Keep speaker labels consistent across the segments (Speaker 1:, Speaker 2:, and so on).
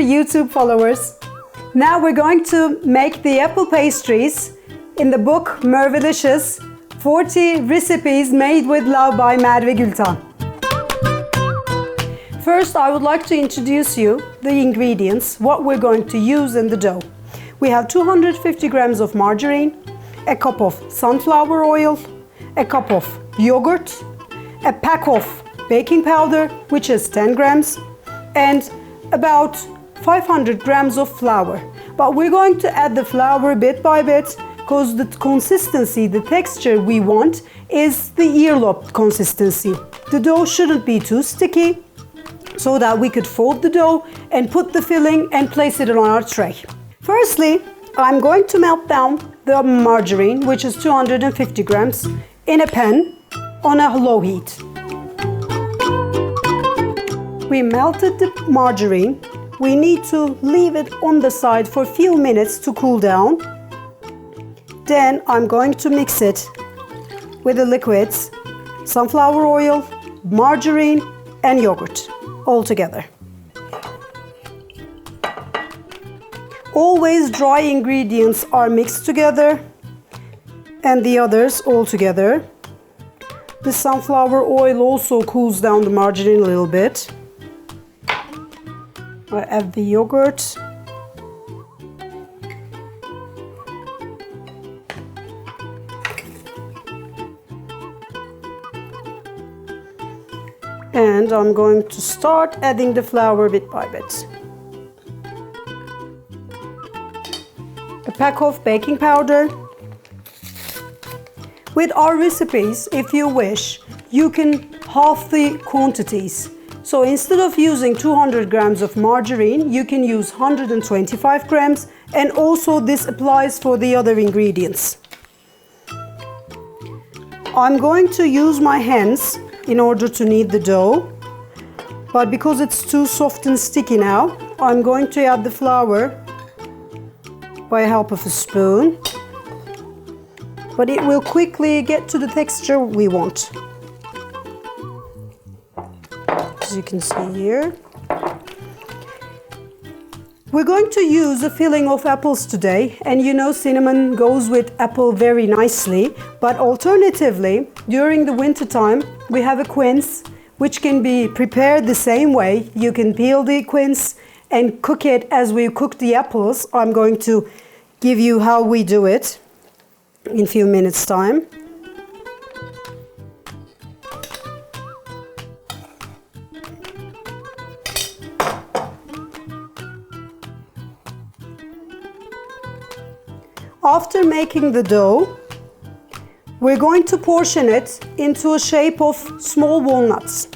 Speaker 1: YouTube followers. Now we're going to make the apple pastries in the book Mervilicious, 40 recipes made with love by Merve Gültan. First, I would like to introduce you the ingredients, what we're going to use in the dough. We have 250 grams of margarine, a cup of sunflower oil, a cup of yogurt, a pack of baking powder, which is 10 grams, and about 500 grams of flour. But we're going to add the flour bit by bit because the consistency, the texture we want is the earlobe consistency. The dough shouldn't be too sticky so that we could fold the dough and put the filling and place it on our tray. Firstly, I'm going to melt down the margarine, which is 250 grams, in a pan on a low heat. We melted the margarine. We need to leave it on the side for a few minutes to cool down. Then I'm going to mix it with the liquids, sunflower oil, margarine, and yogurt all together. Always dry ingredients are mixed together and the others all together. The sunflower oil also cools down the margarine a little bit. I add the yogurt. And I'm going to start adding the flour bit by bit. A pack of baking powder. With our recipes, if you wish, you can half the quantities. So instead of using 200 grams of margarine, you can use 125 grams, and also this applies for the other ingredients. I'm going to use my hands in order to knead the dough, but because it's too soft and sticky now, I'm going to add the flour by help of a spoon, but it will quickly get to the texture we want. As you can see here. We're going to use a filling of apples today, and you know cinnamon goes with apple very nicely, but alternatively, during the winter time, we have a quince which can be prepared the same way. You can peel the quince and cook it as we cook the apples. I'm going to give you how we do it in a few minutes' time. After making the dough, we're going to portion it into a shape of small walnuts.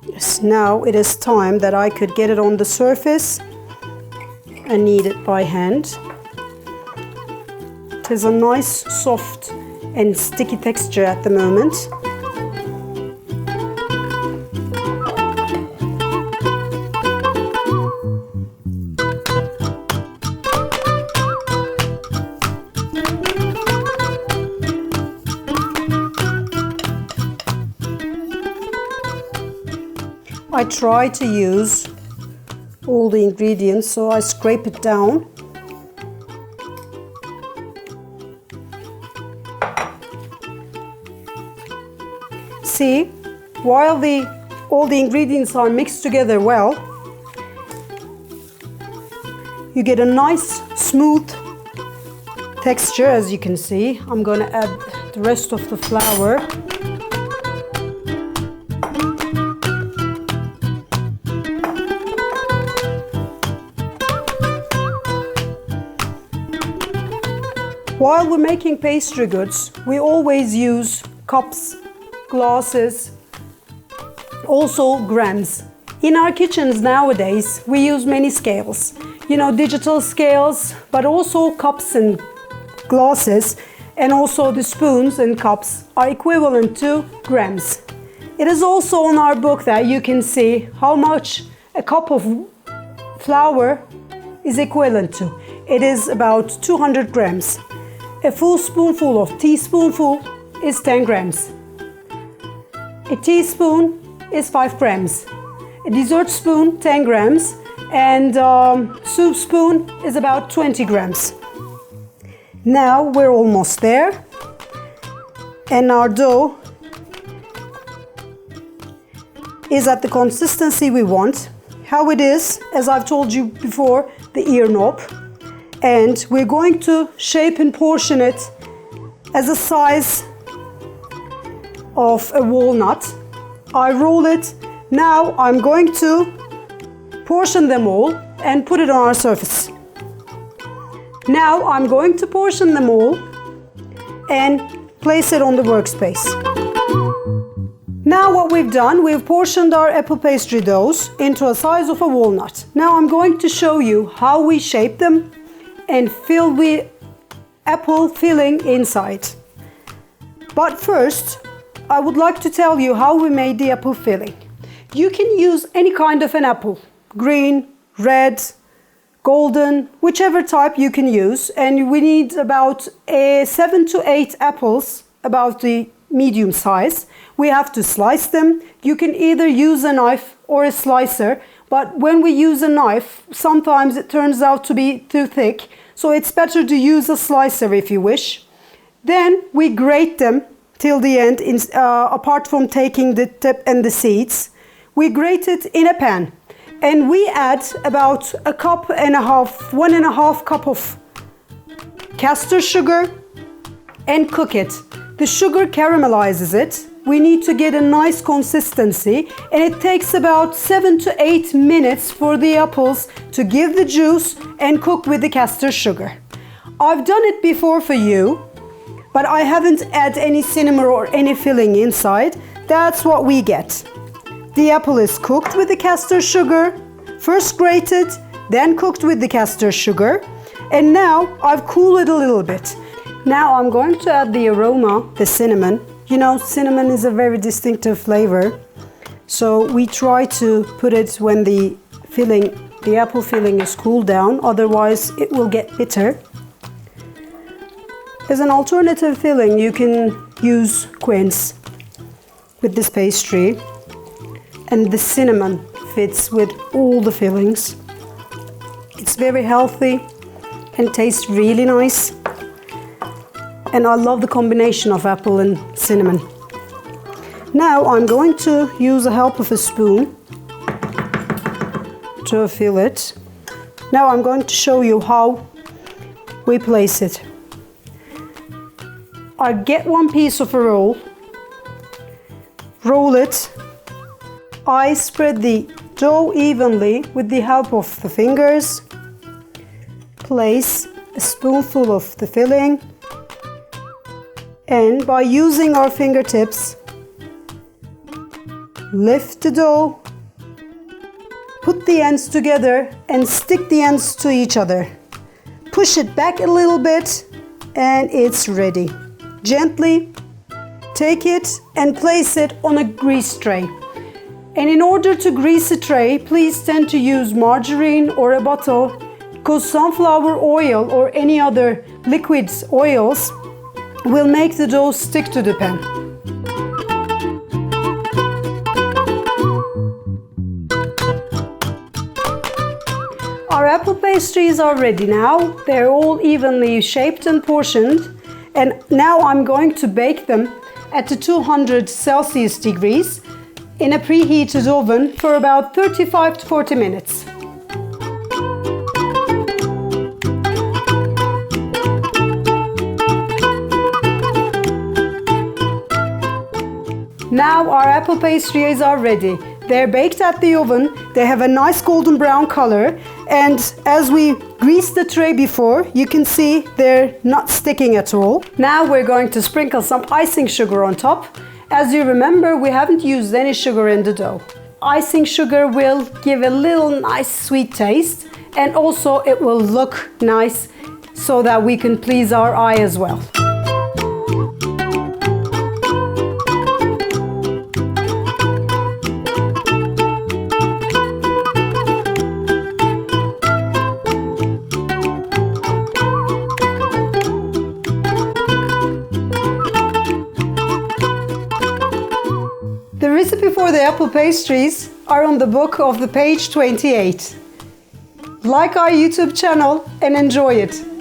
Speaker 1: Yes, now it is time that I could get it on the surface and knead it by hand. It has a nice, soft and sticky texture at the moment. I try to use all the ingredients, so I scrape it down. See, while all the ingredients are mixed together well, you get a nice smooth texture, as you can see. I'm going to add the rest of the flour. While we're making pastry goods, we always use cups, glasses, also grams. In our kitchens nowadays, we use many scales. You know, digital scales, but also cups and glasses, and also the spoons and cups are equivalent to grams. It is also on our book that you can see how much a cup of flour is equivalent to. It is about 200 grams. A full spoonful of teaspoonful is 10 grams. A teaspoon is 5 grams. a dessert spoon 10 grams, and soup spoon is about 20 grams. Now we're almost there, and our dough is at the consistency we want. How it is, as I've told you before, the ear knob, and we're going to shape and portion it as a size of a walnut. I roll it. Now I'm going to portion them all and put it on our surface. Now I'm going to portion them all and place it on the workspace. Now what we've done, we've portioned our apple pastry doughs into a size of a walnut. Now I'm going to show you how we shape them and fill the apple filling inside. But first, I would like to tell you how we made the apple filling. You can use any kind of an apple, green, red, golden, whichever type you can use, and we need about 7 to 8 apples, about the medium size. We have to slice them. You can either use a knife or a slicer, but when we use a knife, sometimes it turns out to be too thick, so it's better to use a slicer if you wish. Then we grate them till the end, apart from taking the tip and the seeds. We grate it in a pan, and we add about a cup and a half, 1.5 cup of castor sugar, and cook it. The sugar caramelizes it. We need to get a nice consistency, and it takes about 7 to 8 minutes for the apples to give the juice and cook with the castor sugar. I've done it before for you, but I haven't added any cinnamon or any filling inside. That's what we get. The apple is cooked with the castor sugar, first grated, then cooked with the castor sugar, and now I've cooled it a little bit. Now I'm going to add the aroma, the cinnamon. You know, cinnamon is a very distinctive flavor, so we try to put it when the apple filling is cooled down, otherwise it will get bitter. As an alternative filling, you can use quince with this pastry, and the cinnamon fits with all the fillings. It's very healthy and tastes really nice, and I love the combination of apple and cinnamon. Now I'm going to use the help of a spoon to fill it. Now I'm going to show you how we place it. I get one piece of a roll it. I spread the dough evenly with the help of the fingers. Place a spoonful of the filling, and by using our fingertips, lift the dough, put the ends together and stick the ends to each other. Push it back a little bit and it's ready. Gently take it and place it on a grease tray. And in order to grease a tray, please tend to use margarine or a butter, because sunflower oil or any other liquid oils will make the dough stick to the pan. Our apple pastries are ready now. They're all evenly shaped and portioned. And now I'm going to bake them at the 200 Celsius degrees in a preheated oven for about 35 to 40 minutes. Now our apple pastries are ready. They're baked at the oven. They have a nice golden brown color, and as we greased the tray before, you can see they're not sticking at all. Now we're going to sprinkle some icing sugar on top. As you remember, we haven't used any sugar in the dough. Icing sugar will give a little nice sweet taste, and also it will look nice so that we can please our eye as well. The recipe for the apple pastries are on the book of the page 28. Like our YouTube channel and enjoy it.